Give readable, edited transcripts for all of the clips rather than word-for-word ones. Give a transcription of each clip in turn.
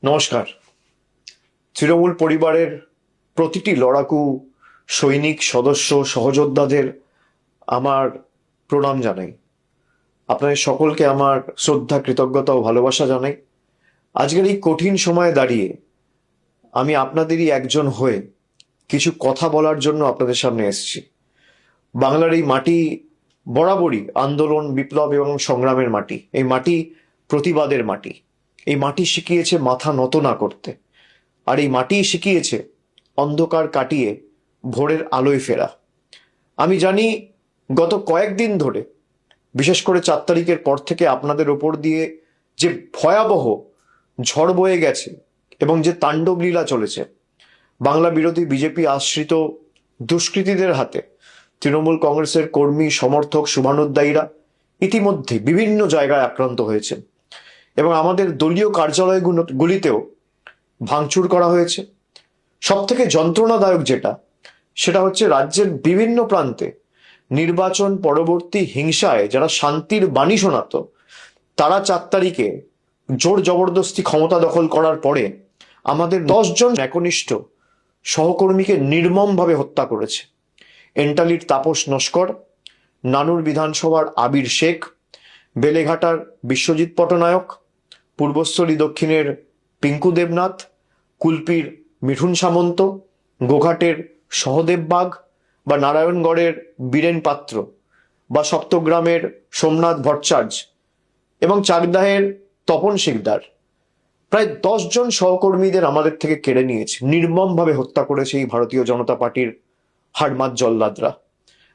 নমস্কার। তৃণমূল পরিবারের প্রতিটি লড়াকু সৈনিক সদস্য সহযোদ্ধাদের আমার প্রণাম জানাই। আপনাদের সকলকে আমার শ্রদ্ধা, কৃতজ্ঞতা ও ভালোবাসা জানাই। আজকের এই কঠিন সময়ে দাঁড়িয়ে আমি আপনাদেরই একজন হয়ে কিছু কথা বলার জন্য আপনাদের সামনে এসেছি। বাংলার এই মাটি বরাবরই আন্দোলন, বিপ্লব এবং সংগ্রামের মাটি। এই মাটি প্রতিবাদের মাটি। এই মাটি শিখিয়েছে মাথা নত না করতে, আর এই মাটিই শিখিয়েছে অন্ধকার কাটিয়ে ভোরের আলোয় ফেরা। আমি জানি গত কয়েকদিন ধরে, বিশেষ করে 4 তারিখের পর থেকে আপনাদের ওপর দিয়ে যে ভয়াবহ ঝড় বয়ে গেছে এবং যে তাণ্ডব লীলা চলেছে, বাংলা বিরোধী বিজেপি আশ্রিত দুষ্কৃতীদের হাতে তৃণমূল কংগ্রেসের কর্মী, সমর্থক, শুভানুধ্যায়ীরা ইতিমধ্যে বিভিন্ন জায়গায় আক্রান্ত হয়েছে এবং আমাদের দলীয় কার্যালয়গুলিতেও ভাঙচুর করা হয়েছে। সব থেকে যন্ত্রণাদায়ক সেটা হচ্ছে রাজ্যের বিভিন্ন প্রান্তে নির্বাচন পরবর্তী হিংসায় যারা শান্তির বাণী শোনাতো, তারা 4 তারিখে জোর জবরদস্তি ক্ষমতা দখল করার পরে আমাদের 10 জন একনিষ্ঠ সহকর্মীকে নির্মমভাবে হত্যা করেছে। এন্টালির তাপস নস্কর, নানুর বিধানসভার আবির শেখ, বেলেঘাটার বিশ্বজিৎ পটনায়ক, পূর্বস্থলী দক্ষিণের পিঙ্কু দেবনাথ, কুলপির মিঠুন সামন্ত, গোঘাটের সহদেব বাগ বা নারায়ণগড়ের বীরেন পাত্র বা সপ্তগ্রামের সোমনাথ ভট্টাচার্য এবং চাকদাহের তপন শিকদার, প্রায় 10 জন সহকর্মীদের আমাদের থেকে কেড়ে নিয়েছে, নির্মমভাবে হত্যা করেছে এই ভারতীয় জনতা পার্টির হাড়মাত জল্লাদরা।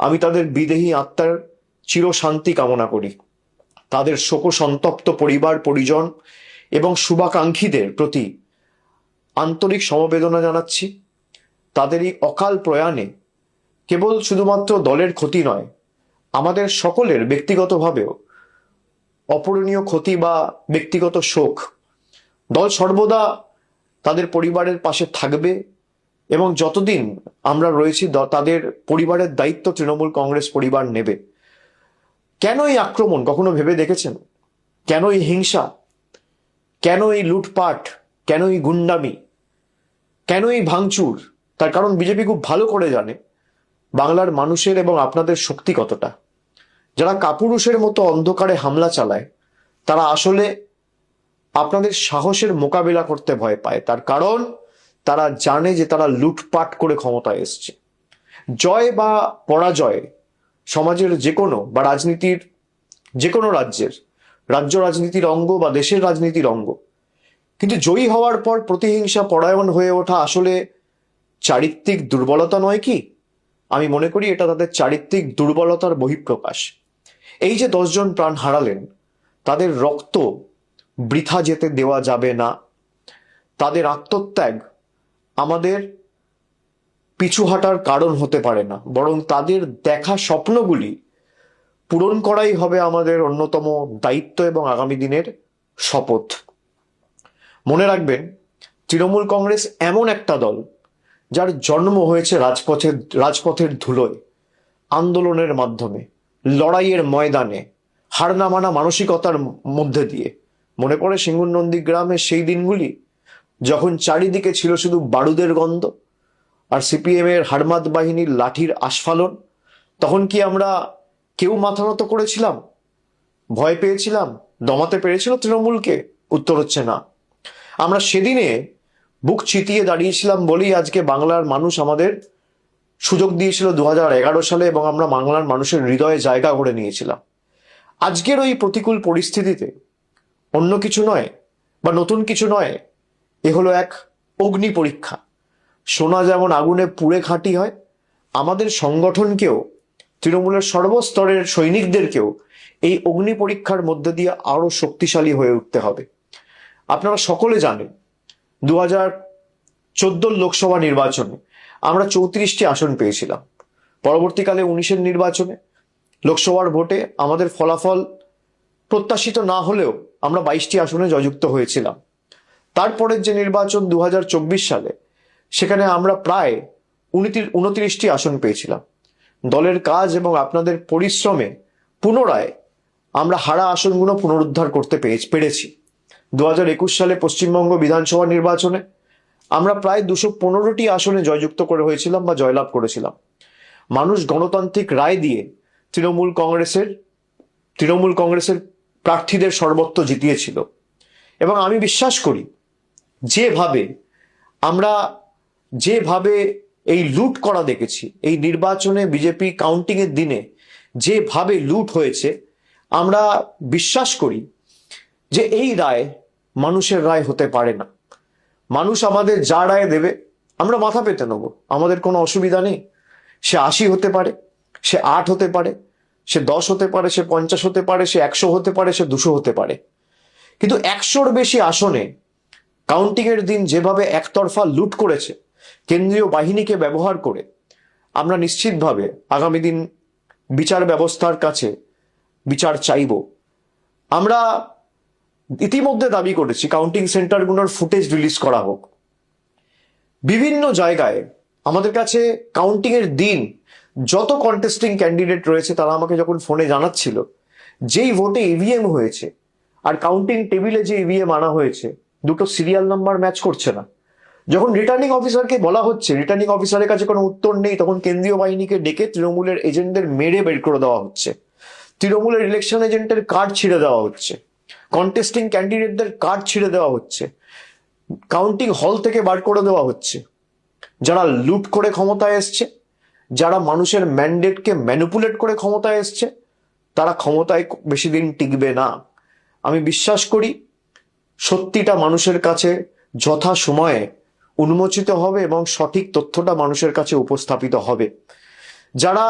আমি তাদের বিদেহী আত্মার চিরশান্তি কামনা করি। তাদের শোক সন্তপ্ত পরিবার পরিজন এবং শুভাকাঙ্ক্ষীদের প্রতি আন্তরিক সমবেদনা জানাচ্ছি। তাদের এই অকাল প্রয়াণে কেবল শুধুমাত্র দলের ক্ষতি নয়, আমাদের সকলের ব্যক্তিগতভাবেও অপূরণীয় ক্ষতি বা ব্যক্তিগত শোক। দল সর্বদা তাদের পরিবারের পাশে থাকবে এবং যতদিন আমরা রয়েছি তাদের পরিবারের দায়িত্ব তৃণমূল কংগ্রেস পরিবার নেবে। কেন এই আক্রমণ কখনো ভেবে দেখেছেন? কেন এই হিংসা? কেন এই লুটপাট? কেন এই গুন্ডামি? কেন এই ভাঙচুর? তার কারণ বিজেপি খুব ভালো করে জানে বাংলার মানুষের এবং আপনাদের শক্তি কতটা। যারা কাপুরুষের মতো অন্ধকারে হামলা চালায়, তারা আসলে আপনাদের সাহসের মোকাবিলা করতে ভয় পায়। তার কারণ তারা জানে যে তারা লুটপাট করে ক্ষমতায় এসছে। জয় বা পরাজয় সমাজের যে কোনো বা রাজনীতির যে কোনো রাজ্য রাজনীতির অঙ্গ বা দেশের রাজনীতির অঙ্গ। কিন্তু জয়ী হওয়ার পর প্রতিহিংসা পরায়ণ হয়ে ওঠা আসলে চারিত্রিক দুর্বলতা নয় কি? আমি মনে করি এটা তাদের চারিত্রিক দুর্বলতার বহিঃপ্রকাশ। এই যে 10 জন প্রাণ হারালেন, তাদের রক্ত বৃথা যেতে দেওয়া যাবে না। তাদের আত্মত্যাগ আমাদের পিছু হাঁটার কারণ হতে পারে না, বরং তাদের দেখা স্বপ্নগুলি পূরণ করাই হবে আমাদের অন্যতম দায়িত্ব এবং আগামী দিনের শপথ। মনে রাখবেন, তৃণমূল কংগ্রেস এমন একটা দল যার জন্ম হয়েছে রাজপথের ধুলোয়, আন্দোলনের মাধ্যমে, লড়াইয়ের ময়দানে, হার না মানা মানসিকতার মধ্যে দিয়ে। মনে পড়ে সিঙ্গুর নন্দীগ্রামের সেই দিনগুলি, যখন চারিদিকে ছিল শুধু বারুদের গন্ধ আর সিপিএম এর হাড়মাত বাহিনীর লাঠির আস্ফালন। তখন কি আমরা কেউ মাথা নত করেছিলাম? ভয় পেয়েছিলাম? দমাতে পেরেছিল তৃণমূলকে? উত্তর হচ্ছে না। আমরা সেদিনে বুক চিতিয়ে দাঁড়িয়েছিলাম বলেই আজকে বাংলার মানুষ আমাদের সুযোগ দিয়েছিল 2011 সালে, এবং আমরা বাংলার মানুষের হৃদয়ে জায়গা করে নিয়েছিলাম। আজকের ওই প্রতিকূল পরিস্থিতিতে অন্য কিছু নয় বা নতুন কিছু নয়, এ হলো এক অগ্নি পরীক্ষা। সোনা যেমন আগুনে পুড়ে খাঁটি হয়, আমাদের সংগঠনকেও, তৃণমূলের সর্বস্তরের সৈনিকদেরকেও এই অগ্নি পরীক্ষার মধ্যে দিয়ে আরো শক্তিশালী হয়ে উঠতে হবে। আপনারা সকলে জানেন 2014 লোকসভা নির্বাচনে আমরা 34টি আসন পেয়েছিলাম। পরবর্তীকালে 19-এর নির্বাচনে লোকসভার ভোটে আমাদের ফলাফল প্রত্যাশিত না হলেও আমরা 22টি আসনে জয়যুক্ত হয়েছিলাম। তারপরের যে নির্বাচন 2024 সালে, সেখানে আমরা প্রায় 29টি আসন পেয়েছিলাম। দলের কাজ এবং আপনাদের পরিশ্রমে পুনরায় আমরা হারা আসনগুলো পুনরুদ্ধার করতে পেরেছি। 2021 সালে পশ্চিমবঙ্গ বিধানসভা নির্বাচনে আমরা প্রায় 215টি আসনে জয়যুক্ত করে হয়েছিলাম বা জয়লাভ করেছিলাম। মানুষ গণতান্ত্রিক রায় দিয়ে তৃণমূল কংগ্রেসের প্রার্থীদের সর্বত্র জিতিয়েছিল। এবং আমি বিশ্বাস করি যেভাবে এই লুট করা দেখেছি, এই নির্বাচনে বিজেপি কাউন্টিং এর দিনে যেভাবে লুট হয়েছে, আমরা বিশ্বাস করি যে এই রায় মানুষের রায় হতে পারে না। মানুষ আমাদের যা রায় দেবে আমরা মাথা পেতে নেবো, আমাদের কোনো অসুবিধা নেই। সে 80 হতে পারে, সে 8 হতে পারে, সে 10 হতে পারে, সে 50 হতে পারে, সে 100 হতে পারে, সে 200 হতে পারে। কিন্তু 100-র বেশি আসনে কাউন্টিং এর দিন যেভাবে একতরফা লুট করেছে কেন্দ্রীয় বাহিনীকে ব্যবহার করে, আমরা নিশ্চিতভাবে আগামী দিন বিচার ব্যবস্থার কাছে বিচার চাইব। আমরা ইতিমধ্যে দাবি করেছি কাউন্টিং সেন্টারগুলোর ফুটেজ রিলিজ করা হোক। বিভিন্ন জায়গায় আমাদের কাছে কাউন্টিং এর দিন যত কন্টেস্টিং ক্যান্ডিডেট রয়েছে তারা আমাকে যখন ফোনে জানাচ্ছিল যেই ভোটে ইভিএম হয়েছে আর কাউন্টিং টেবিলে যে ইভিএম আনা হয়েছে, দুটো সিরিয়াল নাম্বার ম্যাচ করছে না। যখন রিটার্নিং অফিসারকে বলা হচ্ছে, রিটার্নিং অফিসারের কাছে কোনো উত্তর নেই, তখন কেন্দ্রীয় বাহিনীকে ডেকে তৃণমূলের এজেন্টদের মেরে বের করে দেওয়া হচ্ছে, তৃণমূলের ইলেকশন এজেন্টের কার্ড ছিঁড়ে দেওয়া হচ্ছে, কন্টেস্টিং ক্যান্ডিডেটদের কার্ড ছিঁড়ে দেওয়া হচ্ছে, কাউন্টিং হল থেকে বার করে দেওয়া হচ্ছে। যারা লুট করে ক্ষমতায় এসছে, যারা মানুষের ম্যান্ডেটকে ম্যানিপুলেট করে ক্ষমতায় এসছে, তারা ক্ষমতায় বেশি দিন টিকবে না। আমি বিশ্বাস করি সত্যিটা মানুষের কাছে যথা সময়ে উন্মোচিত হবে এবং সঠিক তথ্যটা মানুষের কাছে উপস্থাপিত হবে। যারা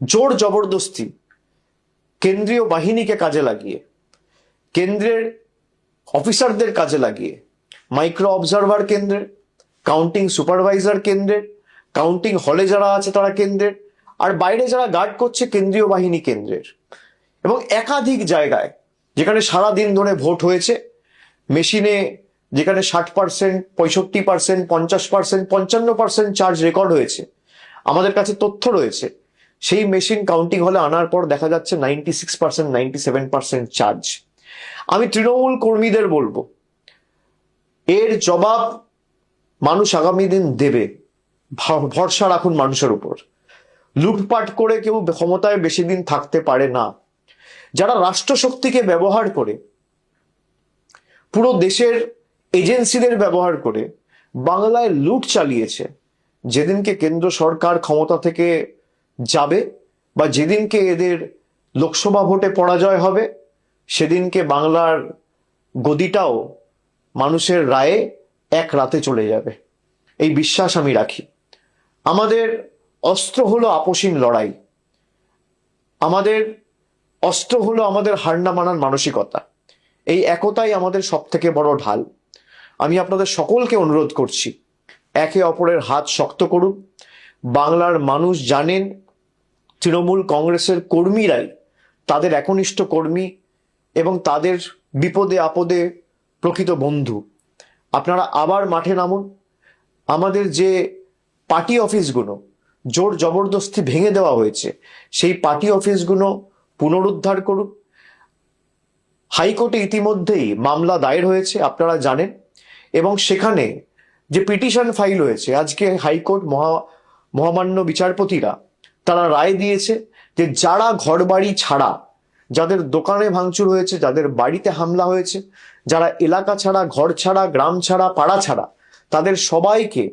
জোর জবরদস্তি কেন্দ্রীয় বাহিনীকে কাজে লাগিয়ে, কেন্দ্রের অফিসারদের কাজে লাগিয়ে, মাইক্রো অবজারভার কেন্দ্রের, কাউন্টিং সুপারভাইজার কেন্দ্রের, কাউন্টিং হলে যারা আছে তারা কেন্দ্রের, আর বাইরে যারা গার্ড করছে কেন্দ্রীয় বাহিনী কেন্দ্রের, এবং একাধিক জায়গায় যেখানে সারা দিন ধরে ভোট হয়েছে, মেশিনে যেখানে 60%, 65%, 50%, 55% চার্জ রেকর্ড হয়েছে, আমাদের কাছে তথ্য রয়েছে, সেই মেশিন কাউন্টিং হলে আনার পর দেখা যাচ্ছে 96%, 97% চার্জ। আমি তৃণমূল কর্মীদের বলবো, এর জবাব মানুষ আগামী দিন দেবে, ভরসা রাখুন মানুষের উপর। লুটপাট করে কেউ ক্ষমতায় বেশি দিন থাকতে পারে না। যারা রাষ্ট্রশক্তিকে ব্যবহার করে, পুরো দেশের এজেন্সিদের ব্যবহার করে বাংলায় লুট চালিয়েছে, যেদিনকে কেন্দ্র সরকার ক্ষমতা থেকে যাবে বা যেদিনকে এদের লোকসভা ভোটে পরাজয় হবে, সেদিনকে বাংলার গদিটাও মানুষের রায়ে এক রাতে চলে যাবে, এই বিশ্বাস আমি রাখি। আমাদের অস্ত্র হলো আপোষহীন লড়াই, আমাদের অস্ত্র হলো আমাদের হার না মানার মানসিকতা। এই একতাই আমাদের সব থেকে বড় ঢাল। আমি আপনাদের সকলকে অনুরোধ করছি, একে অপরের হাত শক্ত করুন। বাংলার মানুষ জানেন তৃণমূল কংগ্রেসের কর্মীরাই তাদের একনিষ্ঠ কর্মী এবং তাদের বিপদে আপদে প্রকৃত বন্ধু। আপনারা আবার মাঠে নামুন। আমাদের যে পার্টি অফিসগুলো জোর জবরদস্তি ভেঙে দেওয়া হয়েছে, সেই পার্টি অফিসগুলো পুনরুদ্ধার করুন। হাইকোর্টে ইতিমধ্যেই মামলা দায়ের হয়েছে, আপনারা জানেন, এবং সেখানে যে পিটিশন ফাইল হয়েছে, আজকে হাইকোর্ট মহামান্য বিচারপতিরা তারা রায় দিয়েছে যে যারা ঘরবাড়ি ছাড়া, যাদের দোকানে ভাঙচুর হয়েছে, যাদের বাড়িতে হামলা হয়েছে, যারা এলাকা ছাড়া, ঘর ছাড়া, গ্রাম ছাড়া, পাড়া ছাড়া, তাদের সবাইকে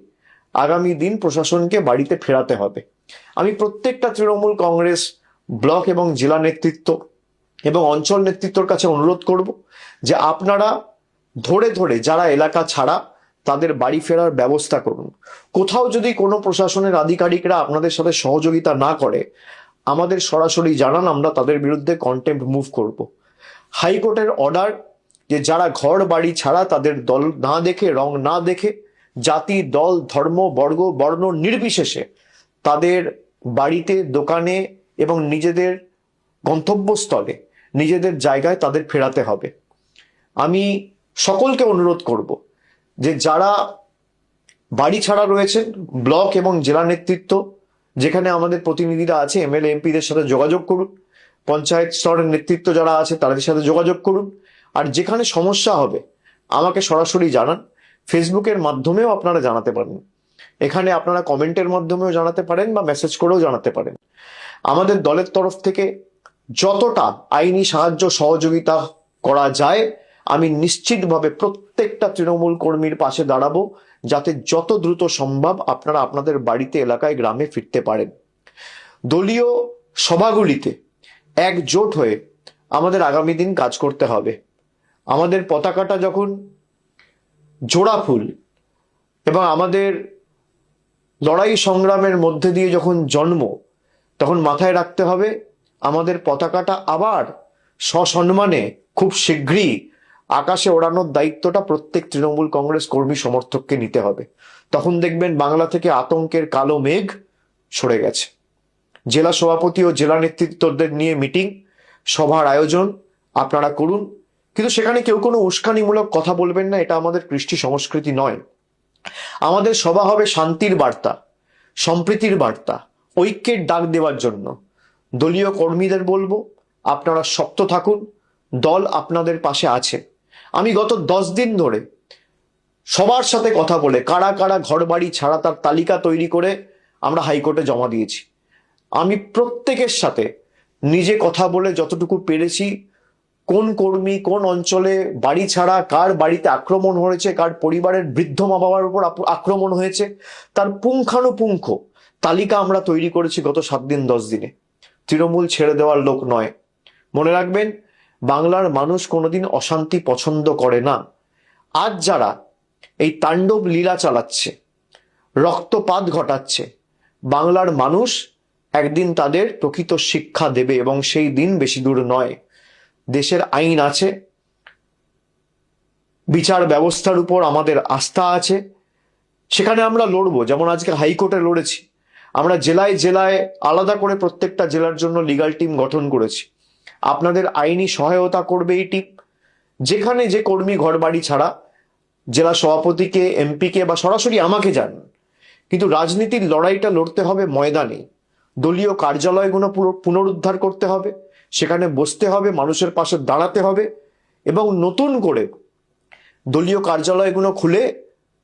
আগামী দিন প্রশাসনকে বাড়িতে ফেরাতে হবে। আমি প্রত্যেকটা তৃণমূল কংগ্রেস ব্লক এবং জেলা নেতৃত্ব এবং অঞ্চল নেতৃত্বর কাছে অনুরোধ করব যে আপনারা ধরে ধরে যারা এলাকা ছাড়া তাদের বাড়ি ফেরার ব্যবস্থা করুন। কোথাও যদি কোনো প্রশাসনের আধিকারিকরা আপনাদের সাথে সহযোগিতা না করে, আমাদের সরাসরি জানান, আমরা তাদের বিরুদ্ধে কন্টেম্প্ট মুভ করব। হাইকোর্টের অর্ডার যে যারা ঘর বাড়ি ছাড়া, তাদের দল না দেখে, রং না দেখে, জাতি, দল, ধর্ম, বর্ণ নির্বিশেষে তাদের বাড়িতে, দোকানে এবং নিজেদের গন্তব্যস্থলে, নিজেদের জায়গায় তাদের ফেরাতে হবে। আমি সকলকে অনুরোধ করব যে যারা বাড়ি ছাড়া রয়েছেন, ব্লক এবং জেলা নেতৃত্ব যেখানে আমাদের প্রতিনিধিরা আছে, এমএলএ এমপিদের সাথে যোগাযোগ করুন। পঞ্চায়েত স্তরের নেতৃত্ব যারা আছে তাদের সাথে যোগাযোগ করুন। আর যেখানে সমস্যা হবে আমাকে সরাসরি জানান। ফেসবুকের মাধ্যমেও আপনারা জানাতে পারেন, এখানে আপনারা কমেন্টের মাধ্যমেও জানাতে পারেন বা মেসেজ করেও জানাতে পারেন। আমাদের দলের তরফ থেকে যতটা আইনি সাহায্য সহযোগিতা করা যায় আমি নিশ্চিতভাবে প্রত্যেকটা তৃণমূল কর্মীর পাশে দাঁড়াবো, যাতে যত দ্রুত সম্ভব আপনারা আপনাদের বাড়িতে, এলাকায়, গ্রামে ফিরতে পারেন। দলীয় সভাগুলিতে একজোট হয়ে আমাদের আগামী দিন কাজ করতে হবে। আমাদের পতাকাটা যখন জোড়া ফুল এবং আমাদের লড়াই সংগ্রামের মধ্যে দিয়ে যখন জন্ম, তখন মাথায় রাখতে হবে আমাদের পতাকাটা আবার সসম্মানে খুব শীঘ্রই আকাশে ওড়ানোর দায়িত্বটা প্রত্যেক তৃণমূল কংগ্রেস কর্মী সমর্থককে নিতে হবে। তখন দেখবেন বাংলা থেকে আতঙ্কের কালো মেঘ সরে গেছে। জেলা সভাপতি ও জেলা নেতৃত্বদের নিয়ে মিটিং, সভার আয়োজন আপনারা করুন, কিন্তু সেখানে কেউ কোনো উস্কানিমূলক কথা বলবেন না, এটা আমাদের কৃষ্টি সংস্কৃতি নয়। আমাদের সভা হবে শান্তির বার্তা, সম্প্রীতির বার্তা, ঐক্যের ডাক দেওয়ার জন্য। দলীয় কর্মীদের বলবো আপনারা শক্ত থাকুন, দল আপনাদের পাশে আছে। আমি গত 10 দিন ধরে সবার সাথে কথা বলে কারা কারা ঘর বাড়ি ছাড়া তার তালিকা তৈরি করে আমরা হাইকোর্টে জমা দিয়েছি। আমি প্রত্যেকের সাথে নিজে কথা বলে যতটুকু পেরেছি, কোন কর্মী কোন অঞ্চলে বাড়ি ছাড়া, কার বাড়িতে আক্রমণ হয়েছে, কার পরিবারের বৃদ্ধ মা বাবার উপর আক্রমণ হয়েছে, তার পুঙ্খানুপুঙ্খ তালিকা আমরা তৈরি করেছি গত 7 দিন 10 দিনে। তৃণমূল ছেড়ে দেওয়ার লোক নয়। মনে রাখবেন, বাংলার মানুষ কোনোদিন অশান্তি পছন্দ করে না। আজ যারা এই তাণ্ডব লীলা চালাচ্ছে, রক্তপাত ঘটাচ্ছে, বাংলার মানুষ একদিন তাদের প্রকৃত শিক্ষা দেবে, এবং সেই দিন বেশি দূর নয়। দেশের আইন আছে, বিচার ব্যবস্থার উপর আমাদের আস্থা আছে, সেখানে আমরা লড়বো। যেমন আজকে হাইকোর্টে লড়েছি, আমরা জেলায় জেলায় আলাদা করে প্রত্যেকটা জেলার জন্য লিগ্যাল টিম গঠন করেছি। আপনাদের আইনি সহায়তা করবে এই টিম। যেখানে যে কর্মী ঘর বাড়ি ছাড়া, জেলা সভাপতিকে, এমপিকে বা সরাসরি আমাকে জানান, কিন্তু রাজনীতির লড়াইটা লড়তে হবে ময়দানে। দলীয় কার্যালয়গুলো পুনরুদ্ধার করতে হবে, সেখানে বসতে হবে, মানুষের পাশে দাঁড়াতে হবে, এবং নতুন করে দলীয় কার্যালয়গুলো খুলে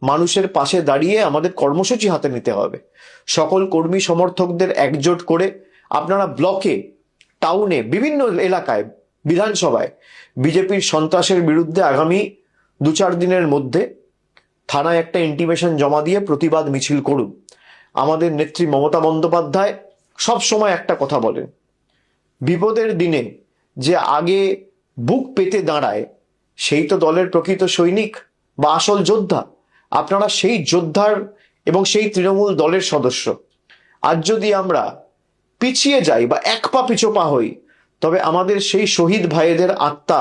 মানুষের পাশে দাঁড়িয়ে আমাদের কর্মসূচি হাতে নিতে হবে। সকল কর্মী সমর্থকদের একজোট করে আপনারা ব্লকে, টাউনে, বিভিন্ন এলাকায়, বিধানসভায় বিজেপির সন্ত্রাসের বিরুদ্ধে আগামী 2-4 দিনের মধ্যে থানায় একটা ইন্টিমেশন জমা দিয়ে প্রতিবাদ মিছিল করুন। আমাদের নেত্রী মমতা বন্দ্যোপাধ্যায় সব সময় একটা কথা বলেন, বিপদের দিনে যে আগে বুক পেতে দাঁড়ায় সেই তো দলের প্রকৃত সৈনিক বা আসল যোদ্ধা। আপনারা সেই যোদ্ধার এবং সেই তৃণমূল দলের সদস্য। আজ যদি আমরা পিছিয়ে যাই বা এক পা পিছপা হই, তবে আমাদের সেই শহীদ ভাইদের আত্মা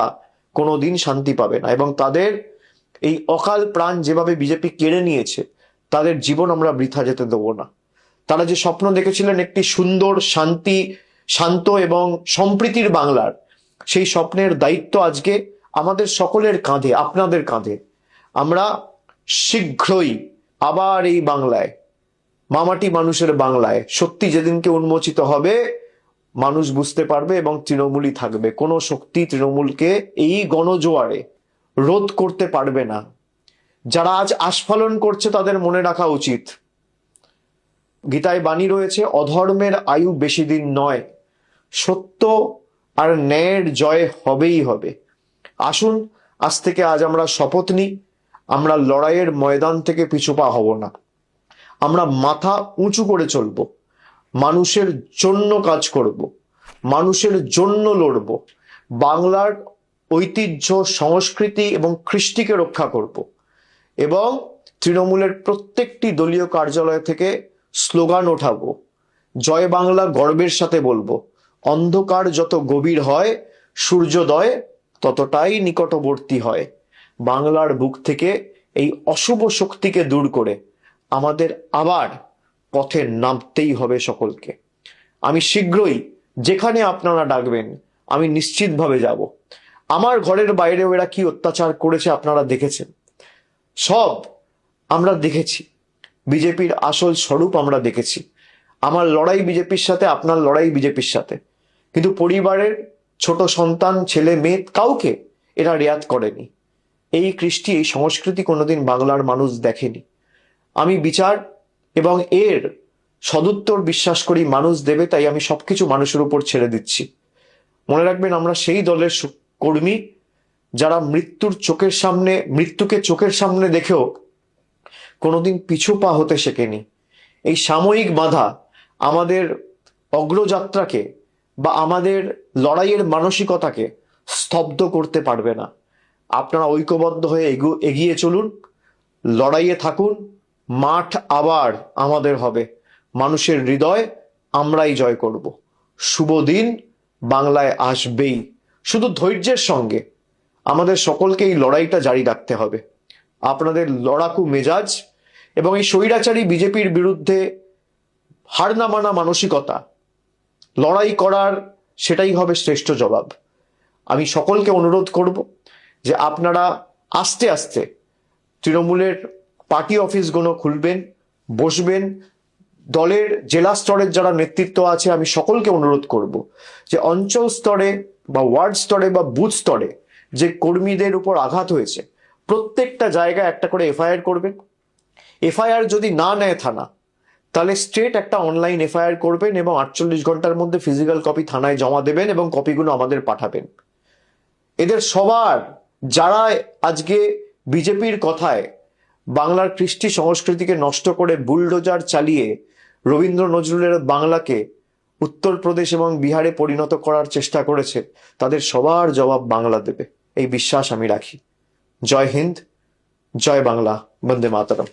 কোনোদিন শান্তি পাবে না, এবং তাদের এই অকাল প্রাণ যেভাবে বিজেপি কেড়ে নিয়েছে, তাদের জীবন আমরা বৃথা যেতে দেবো না। তারা যে স্বপ্ন দেখেছিলেন একটি সুন্দর, শান্ত এবং সম্প্রীতির বাংলার, সেই স্বপ্নের দায়িত্ব আজকে আমাদের সকলের কাঁধে, আপনাদের কাঁধে। আমরা শীঘ্রই আবার এই বাংলায়, মামাটি মানুষের বাংলায় সত্যি যেদিনকে উন্মোচিত হবে, মানুষ বুঝতে পারবে এবং তৃণমূলই থাকবে। কোনো শক্তি তৃণমূলকে এই গণজোয়ারে রোধ করতে পারবে না। যারা আজ আস্ফালন করছে তাদের মনে রাখা উচিত, গীতায় বাণী রয়েছে, অধর্মের আয়ু বেশি দিন নয়, সত্য আর ন্যায়ের জয় হবেই হবে। আসুন আজ থেকে আমরা শপথ নিই, আমরা লড়াইয়ের ময়দান থেকে পিছুপা হব না। আমরা মাথা উঁচু করে চলব, মানুষের জন্য কাজ করব, মানুষের জন্য লড়ব, বাংলার ঐতিহ্য, সংস্কৃতি এবং কৃষ্টিকে রক্ষা করব, এবং তৃণমূলের প্রত্যেকটি দলীয় কার্যালয় থেকে স্লোগান ওঠাবো, জয় বাংলা গর্বের সাথে বলবো। অন্ধকার যত গভীর হয়, সূর্যোদয় ততটাই নিকটবর্তী হয়। বাংলার বুক থেকে এই অশুভ শক্তিকে দূর করে আমাদের আবার পথে নামতেই হবে সকলকে। আমি শীঘ্রই যেখানে আপনারা ডাকবেন আমি নিশ্চিতভাবে যাব। আমার ঘরের বাইরেও এরা কি অত্যাচার করেছে আপনারা দেখেছেন, সব আমরা দেখেছি। বিজেপির আসল স্বরূপ আমরা দেখেছি। আমার লড়াই বিজেপির সাথে, আপনার লড়াই বিজেপির সাথে, কিন্তু পরিবারের ছোট সন্তান, ছেলে মেয়ে, কাউকে এরা রেয়াত করেনি। এই কৃষ্টি, এই সংস্কৃতি কোনোদিন বাংলার মানুষ দেখেনি। আমি বিচার এবং এর সদুত্তর বিশ্বাস করি মানুষ দেবে, তাই আমি সবকিছু মানুষের উপর ছেড়ে দিচ্ছি। মনে রাখবেন, আমরা সেই দলের কর্মী যারা মৃত্যুকে চোখের সামনে দেখেও কোনোদিন পিছু পা হতে শেখেনি। এই সাময়িক বাধা আমাদের অগ্রযাত্রাকে বা আমাদের লড়াইয়ের মানসিকতাকে স্তব্ধ করতে পারবে না। আপনারা ঐক্যবদ্ধ হয়ে এগিয়ে চলুন, লড়াইয়ে থাকুন। মাঠ আবার আমাদের হবে, মানুষের হৃদয় আমরাই জয় করব। শুভ দিন বাংলায় আসবেই। শুধু ধৈর্যের সঙ্গে আমাদের সকলকে এই লড়াইটা জারি রাখতে হবে। আপনাদের লড়াকু মেজাজ এবং এই স্বৈরাচারী বিজেপির বিরুদ্ধে হার না মানা মানসিকতা, লড়াই করার সেটাই হবে শ্রেষ্ঠ জবাব। আমি সকলকে অনুরোধ করব যে আপনারা আস্তে আস্তে তৃণমূলের পার্টি অফিসগুলো খুলবেন, বসবেন। দলের জেলা স্তরের যারা নেতৃত্ব আছে, আমি সকলকে অনুরোধ করব যে অঞ্চল স্তরে বা ওয়ার্ড স্তরে বা বুথ স্তরে যে কর্মীদের উপর আঘাত হয়েছে, প্রত্যেকটা জায়গায় একটা করে এফআইআর করবেন। এফআইআর যদি না নেয় থানা, তাহলে স্ট্রেট একটা অনলাইন এফআইআর করবেন এবং 48 ঘন্টার মধ্যে ফিজিক্যাল কপি থানায় জমা দেবেন এবং কপিগুলো আমাদের পাঠাবেন। এদের সবার, যারা আজকে বিজেপির কথায় বাংলার কৃষ্টি সংস্কৃতিকে নষ্ট করে বুলডোজার চালিয়ে রবীন্দ্র নজরুলের বাংলাকে উত্তরপ্রদেশ এবং বিহারে পরিণত করার চেষ্টা করেছে, তাদের সবার জবাব বাংলা দেবে, এই বিশ্বাস আমি রাখি। জয় হিন্দ, জয় বাংলা, বন্দে মাতরম।